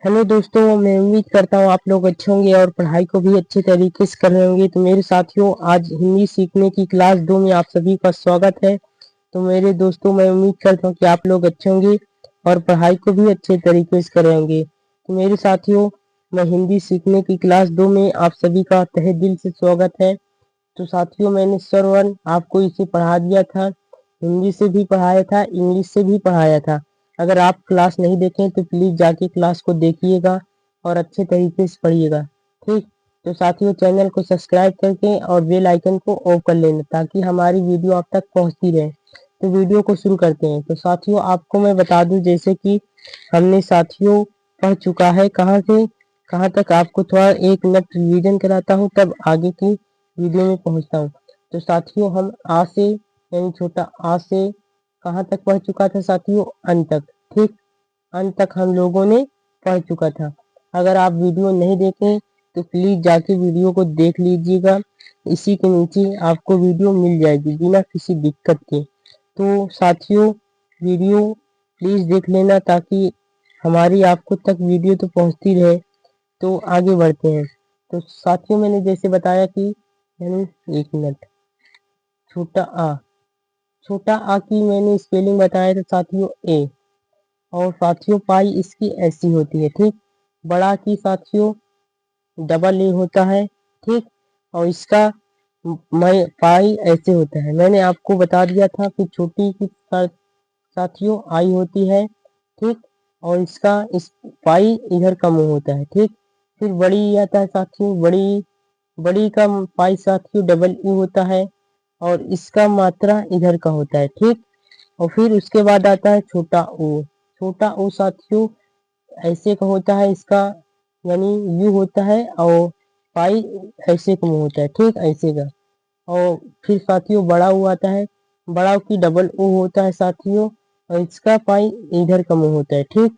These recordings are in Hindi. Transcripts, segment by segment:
हेलो दोस्तों, मैं उम्मीद करता हूँ आप लोग अच्छे होंगे और पढ़ाई को भी अच्छे तरीके से कर रहे होंगे। तो मेरे साथियों, आज हिंदी सीखने की क्लास 2 में आप सभी का स्वागत है। तो मेरे दोस्तों, मैं उम्मीद करता हूँ कि आप लोग अच्छे होंगे और पढ़ाई को भी अच्छे तरीके से कर रहे होंगे। तो मेरे साथियों, मैं हिंदी सीखने की क्लास 2 में आप सभी का तहे दिल से स्वागत है। तो साथियों, मैंने सरवन आपको इसे पढ़ा दिया था, हिंदी से भी पढ़ाया था, इंग्लिश से भी पढ़ाया था। अगर आप क्लास नहीं देखें तो प्लीज़ जाके क्लास को देखिएगा और अच्छे तरीके से पढ़िएगा। ठीक। तो साथियों, चैनल को सब्सक्राइब करके और बेल आइकन को ऑफ कर लेना ताकि हमारी वीडियो आप तक पहुंचती रहे। तो वीडियो को शुरू करते हैं। तो साथियों, आपको मैं बता दूं जैसे कि हमने साथियों पढ़ चुका है कहाँ से कहाँ तक। आपको थोड़ा 1 मिनट रिवीजन कराता हूँ, तब आगे की वीडियो में पहुंचता हूँ। तो साथियों, हम आ से यानी छोटा आ से कहाँ तक पढ़ चुका था साथियों? अन तक। ठीक। अन तक हम लोगों ने पढ़ चुका था। अगर आप वीडियो नहीं देखें तो प्लीज जाके वीडियो को देख लीजिएगा। इसी के नीचे आपको वीडियो मिल जाएगी बिना किसी दिक्कत के। तो साथियों, वीडियो प्लीज देख लेना ताकि हमारी आपको तक वीडियो तो पहुंचती रहे। तो आगे बढ़ते हैं। तो साथियों, मैंने जैसे बताया कि यानी 1 मिनट, छोटा आ, छोटा आ की मैंने स्पेलिंग बताया था साथियों ए। और साथियों, पाई इसकी ऐसी होती है। ठीक। बड़ा की साथियों डबल ए होता है। ठीक। और इसका मैं पाई ऐसे होता है। मैंने आपको बता दिया था कि छोटी की साथियों आई होती है। ठीक। और इसका इस पाई इधर का मुंह होता है। ठीक। फिर बड़ी आता है साथियों, बड़ी बड़ी का पाई साथियों डबल ई होता है और इसका मात्रा इधर का होता है। ठीक। और फिर उसके बाद आता है छोटा ओ। छोटा ओ साथियों ऐसे का होता है, इसका यानी यू होता है और पाई ऐसे का मुंह होता है। ठीक, ऐसे का। और फिर साथियों बड़ा ओ आता है। बड़ा की डबल ओ होता है साथियों और इसका पाई इधर का मुंह होता है। ठीक।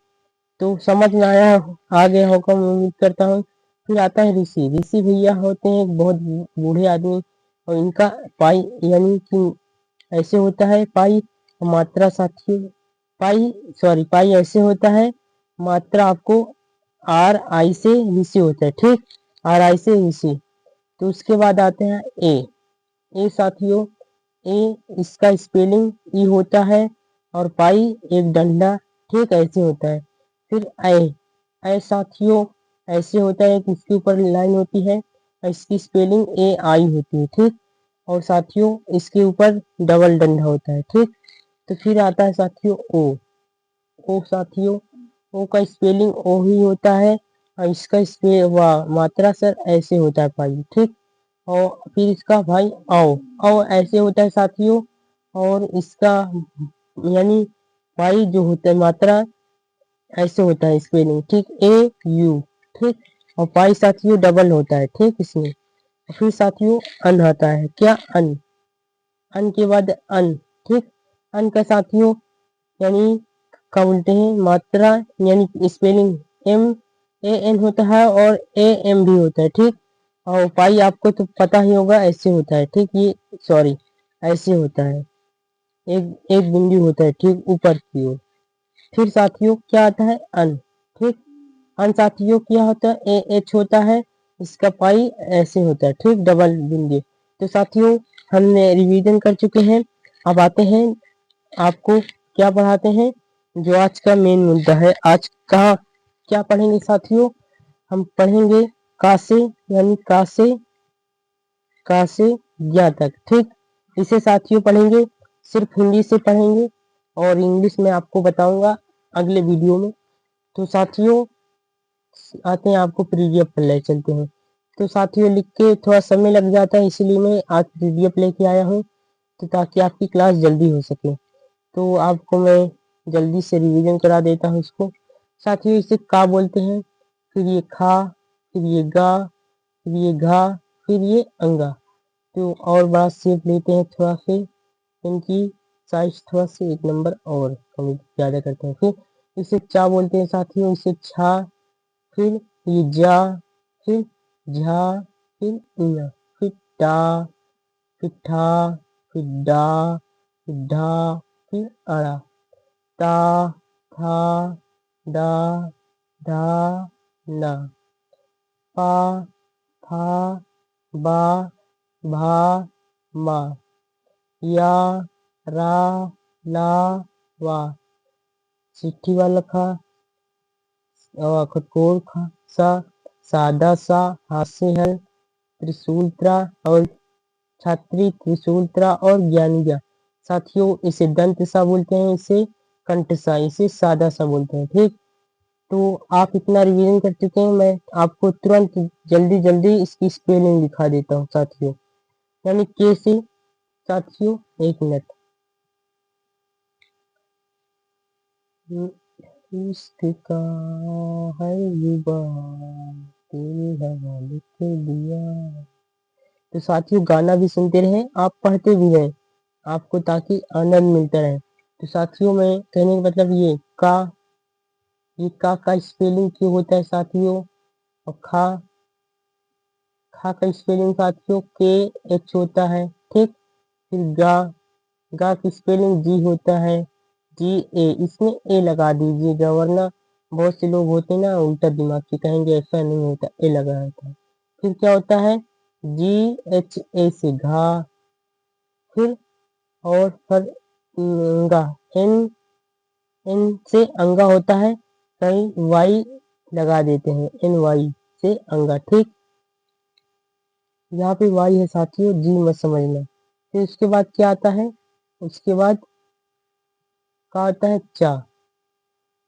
तो समझ में आ गया होगा, मैं उम्मीद करता हूँ। फिर आता है ऋषि। ऋषि भैया होते हैं एक बहुत बूढ़े आदमी और इनका पाई यानी कि ऐसे होता है पाई। मात्रा साथियों पाई सॉरी पाई ऐसे होता है। मात्रा आपको आर आई से ऋषि होता है। ठीक। आर आई से ऋषि। तो उसके बाद आते हैं ए। ए साथियों, ए इसका स्पेलिंग ई होता है और पाई एक डंडा। ठीक, ऐसे होता है। फिर ए साथियों ऐसे होता है कि इसके ऊपर लाइन होती है और इसकी स्पेलिंग ए आई होती है। ठीक। और साथियों इसके ऊपर डबल डंडा होता है। ठीक। तो फिर आता है साथियों ओ। ओ साथियों, ओ का स्पेलिंग ओ ही होता है और इसका मात्रा सर ऐसे होता है भाई। ठीक। और फिर इसका भाई आओ। आओ ऐसे होता है साथियों और इसका यानी भाई जो होता है मात्रा ऐसे होता है स्पेलिंग। ठीक, ए यू। ठीक। और पाई साथियों डबल होता है। ठीक, इसमें फिर साथियों अन आता है। क्या? अन। अन के बाद अन। ठीक। अन का साथियों यानी क्या बोलते हैं मात्रा यानी स्पेलिंग एम ए एन होता है और ए एम भी होता है। ठीक। और पाई आपको तो पता ही होगा ऐसे होता है। ठीक, ये सॉरी ऐसे होता है, एक एक बिंदु होता है ठीक ऊपर की ओर। फिर साथियों क्या आता है? अन। ठीक। अन साथियों क्या होता है? ए एच होता है, इसका पाई ऐसे होता है। ठीक, डबल बिंदु। तो साथियों हमने रिवीजन कर चुके हैं। अब आते हैं आपको क्या पढ़ाते हैं जो आज का मेन मुद्दा है। आज कहाँ क्या पढ़ेंगे साथियों? हम पढ़ेंगे का से यानी का से ज्ञा तक। ठीक। इसे साथियों पढ़ेंगे, सिर्फ हिंदी से पढ़ेंगे और इंग्लिश में आपको बताऊंगा अगले वीडियो में। तो साथियों आते हैं आपको पीडीएफ पर ले चलते हैं। तो साथियों लिख के थोड़ा समय लग जाता है, इसलिए मैं आज पीडीएफ लेके आया हूँ तो ताकि आपकी क्लास जल्दी हो सके। तो आपको मैं जल्दी से रिवीजन करा देता हूँ इसको। साथियों इसे का बोलते हैं, फिर ये खा, फिर ये गा, फिर ये घा, फिर ये अंगा। तो और बड़ा शेप लेते हैं थोड़ा से, इनकी साइज थोड़ा से 1 नंबर और कम ज़्यादा करते हैं। फिर इसे चा बोलते हैं साथियों, इसे छा, फिर ये जा, फिर झा, फिर इया, फिर टा, फिर ठा, फिर डा, फिर ढा, फिर अड़ा। ता, था, डा, धा ना, पा फा बा भा मा, या रा ला वा, चिट्ठी वाला खा, खटकोर खा सा, सादा सा, हास्य हल, त्रिशूलत्रा और छात्री, त्रिशूलत्रा और ज्ञानिया। साथियों इसे दंत सा बोलते हैं, इसे कंठ सा, इसे सादा सा बोलते हैं। ठीक, तो आप इतना रिवीजन कर चुके हैं, मैं आपको तुरंत जल्दी जल्दी इसकी स्पेलिंग दिखा देता हूँ साथियों। यानी के से साथियों, एक मिनट, इश्क का है युवा तेरे हवाले कर दिया। तो साथियों गाना भी सुनते रहे, आप पढ़ते भी रहें, आपको ताकि आनंद मिलता रहे। तो साथियों मैं कहने का मतलब ये का स्पेलिंग क्यों होता है साथियों, और खा का स्पेलिंग साथियों के एच होता है। ठीक, फिर गा की स्पेलिंग जी होता है, जी ए, इसमें ए लगा दीजिएगा, वरना बहुत से लोग होते ना उल्टा दिमाग के, कहेंगे ऐसा नहीं होता, ए लगा होता है। फिर क्या होता है, जी एच ए से घा, फिर और फिर अंगा, एन एन से अंगा होता है, कहीं वाई लगा देते हैं, एन वाई से अंगा। ठीक, यहाँ पे वाई है साथियों, जी मत समझना। फिर उसके बाद क्या आता है, उसके बाद क्या आता है, चा।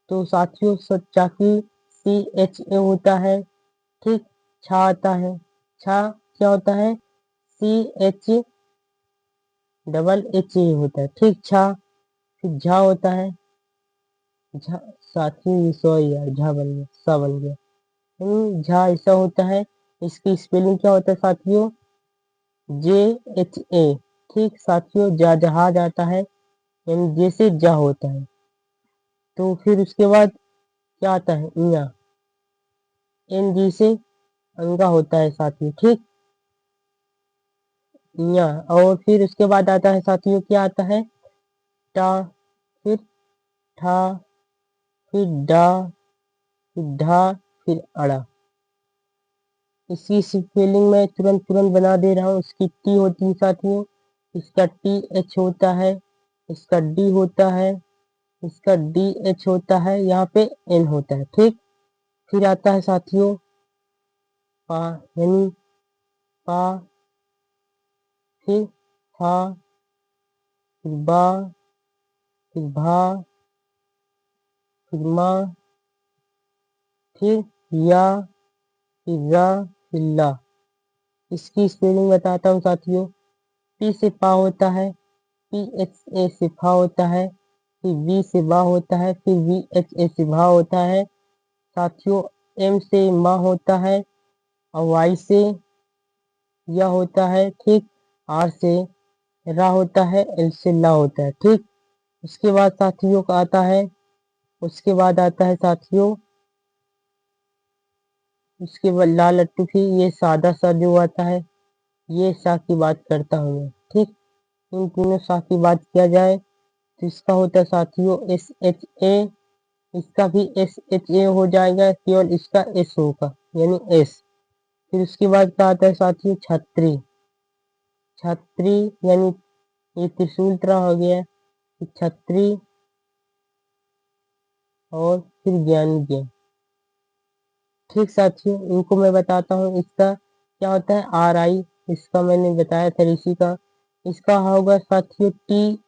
तो साथियों सच्चा की सी एच ए होता है। ठीक, छा आता है, छा क्या होता है, C H double H A होता है। ठीक, छा। फिर झा होता है, झा साथियों ये सॉरी यार, झा बन गया, सा बन गया, झा ऐसा होता है। इसकी स्पेलिंग क्या होता है साथियों, जे एच ए। ठीक साथियों, जा जहाज आता है, यानी जैसे जा होता है। तो फिर उसके बाद क्या आता है, इया, एन जी से अंगा होता है साथियों। ठीक, इया। और फिर उसके बाद आता है साथियों, क्या आता है, टा, फिर ठा, फिर डा, फिर ढा, फिर अड़ा। इसकी स्पेलिंग मैं तुरंत तुरंत बना दे रहा हूँ। इसकी टी होती है साथियों, इसका टी एच होता है, इसका डी होता है, इसका डी एच होता है, यहाँ पे एन होता है। ठीक, फिर आता है साथियों पा, यानी पा, फिर फा, फिर बा, फिर भा, फिर मा, फिर या, फिर रा, फिर ला। इसकी स्पेलिंग बताता हूँ साथियों, पी से पा होता है, पी एच ए से फा होता है, फिर वी से बा होता है, फिर वी एच ए से भा होता है साथियों, एम से मा होता है, और वाई से या होता है। ठीक, आर से रा होता है, एल से ला होता है। ठीक, उसके बाद साथियों का आता है, उसके बाद आता है साथियों, उसके बाद लाल लट्टू की ये सादा सा जो आता है, ये सा की बात करता हूँ मैं। ठीक, इन तीनों सा की बात किया जाए तो इसका होता है साथियों एस एच ए, इसका भी एस एच ए हो जाएगा, केवल इसका एस होगा, यानी एस। फिर उसके बाद क्या आता है साथियों, छतरी, छतरी यानी ये त्रिशूल तरह हो गया, छतरी, और फिर ज्ञान ज्ञान। ठीक साथियों, इनको मैं बताता हूँ, इसका क्या होता है, आर आई, इसका मैंने बताया था ऋषि का। इसका होगा साथियों टी,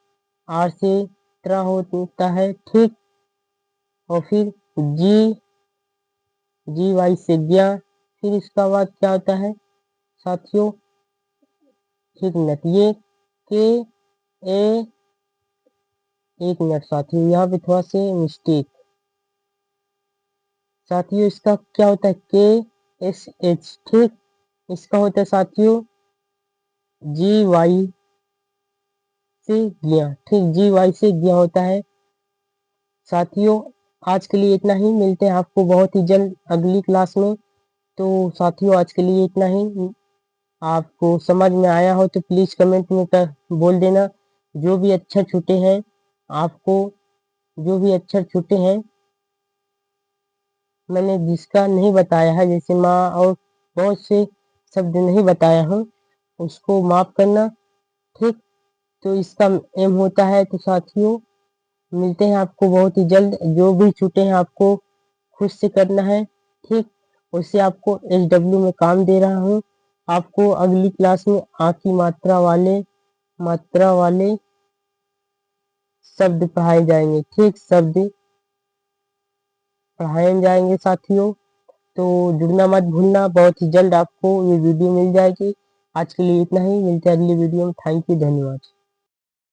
आर से त्रा होता है। ठीक, और फिर जी, जी वाई से ज्ञा। फिर इसका बाद क्या होता है साथियों, एक मिनट, ये के ए, एक मिनट साथियों, यहाँ पे थोड़ा से मिस्टेक साथियों, इसका क्या होता है, के एस एच। ठीक, इसका होता है साथियों जी वाई से ज्ञा। ठीक, जी वाई से ज्ञा होता है साथियों। आज के लिए इतना ही, मिलते हैं आपको बहुत ही जल्द अगली क्लास में। तो साथियों आज के लिए इतना ही, आपको समझ में आया हो तो प्लीज कमेंट में बोल देना। जो भी अक्षर छूटे हैं आपको, जो भी अक्षर छूटे हैं मैंने जिसका नहीं बताया है, जैसे माँ और बहुत से शब्द नहीं बताया हूँ, उसको माफ करना। ठीक, तो इसका एम होता है। तो साथियों, मिलते हैं आपको बहुत ही जल्द। जो भी छूटे हैं आपको खुद से करना है। ठीक, उससे आपको SW में काम दे रहा हूँ। आपको अगली क्लास में आ की मात्रा वाले शब्द पढ़ाए जाएंगे। ठीक, शब्द पढ़ाए जाएंगे साथियों। तो जुड़ना मत भूलना, बहुत ही जल्द आपको ये वीडियो मिल जाएगी। आज के लिए इतना ही, मिलते हैं अगली वीडियो में। थैंक यू, धन्यवाद।